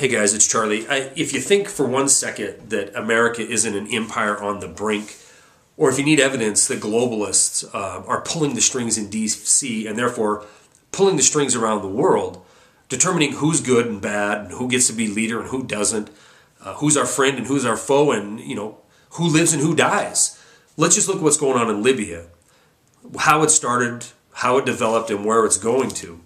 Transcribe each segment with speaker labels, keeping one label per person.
Speaker 1: Hey guys, it's Charlie. If you think for one second that America isn't an empire on the brink, or if you need evidence that globalists are pulling the strings in DC and therefore pulling the strings around the world, determining who's good and bad and who gets to be leader and who doesn't, who's our friend and who's our foe, and who lives and who dies. Let's just look at what's going on in Libya, how it started, how it developed, and where it's going to.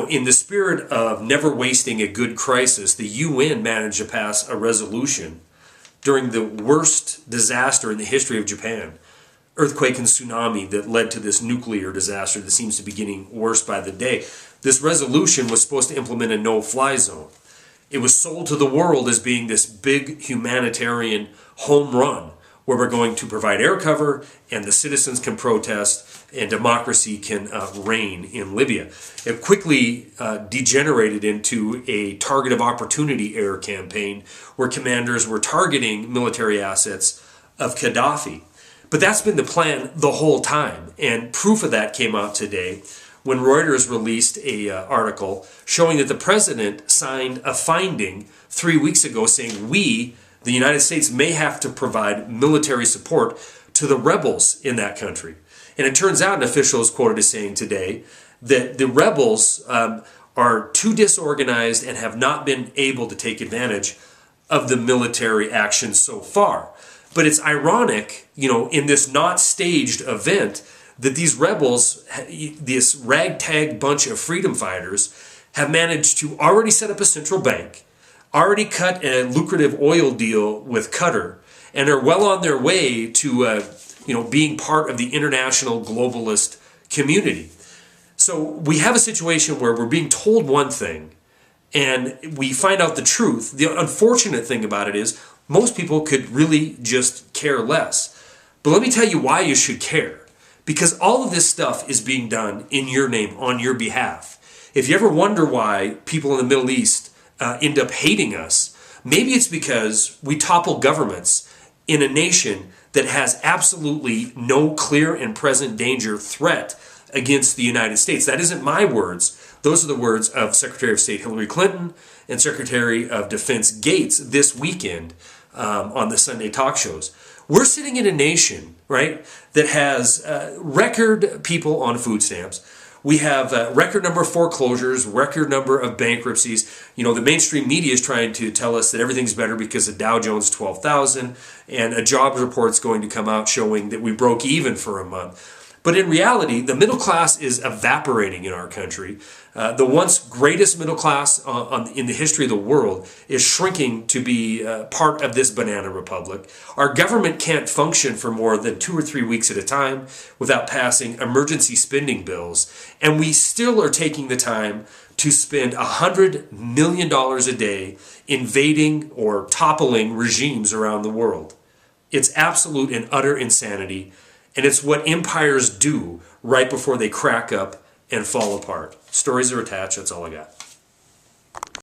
Speaker 1: In the spirit of never wasting a good crisis, the UN managed to pass a resolution during the worst disaster in the history of Japan, earthquake and tsunami that led to this nuclear disaster that seems to be getting worse by the day. This resolution was supposed to implement a no-fly zone. It was sold to the world as being this big humanitarian home run where we're going to provide air cover and the citizens can protest and democracy can reign in Libya. It quickly degenerated into a target of opportunity air campaign where commanders were targeting military assets of Gaddafi. But that's been the plan the whole time, and proof of that came out today when Reuters released an article showing that the president signed a finding 3 weeks ago saying we, the United States, may have to provide military support to the rebels in that country. And it turns out an official is quoted as saying today that the rebels are too disorganized and have not been able to take advantage of the military action so far. But it's ironic, in this not staged event, that these rebels, this ragtag bunch of freedom fighters, have managed to already set up a central bank, already cut a lucrative oil deal with Qatar, and are well on their way to being part of the international globalist community. So we have a situation where we're being told one thing and we find out the truth. The unfortunate thing about it is most people could really just care less. But let me tell you why you should care. Because all of this stuff is being done in your name, on your behalf. If you ever wonder why people in the Middle East end up hating us, maybe it's because we topple governments in a nation that has absolutely no clear and present danger threat against the United States. That isn't my words. Those are the words of Secretary of State Hillary Clinton and Secretary of Defense Gates this weekend on the Sunday talk shows. We're sitting in a nation, right, that has record people on food stamps. We have a record number of foreclosures, record number of bankruptcies. The mainstream media is trying to tell us that everything's better because of Dow Jones 12,000 and a jobs report's going to come out showing that we broke even for a month. But in reality, the middle class is evaporating in our country. The once greatest middle class in the history of the world is shrinking to be part of this banana republic. Our government can't function for more than 2 or 3 weeks at a time without passing emergency spending bills. And we still are taking the time to spend $100 million a day invading or toppling regimes around the world. It's absolute and utter insanity. And it's what empires do right before they crack up and fall apart. Stories are attached. That's all I got.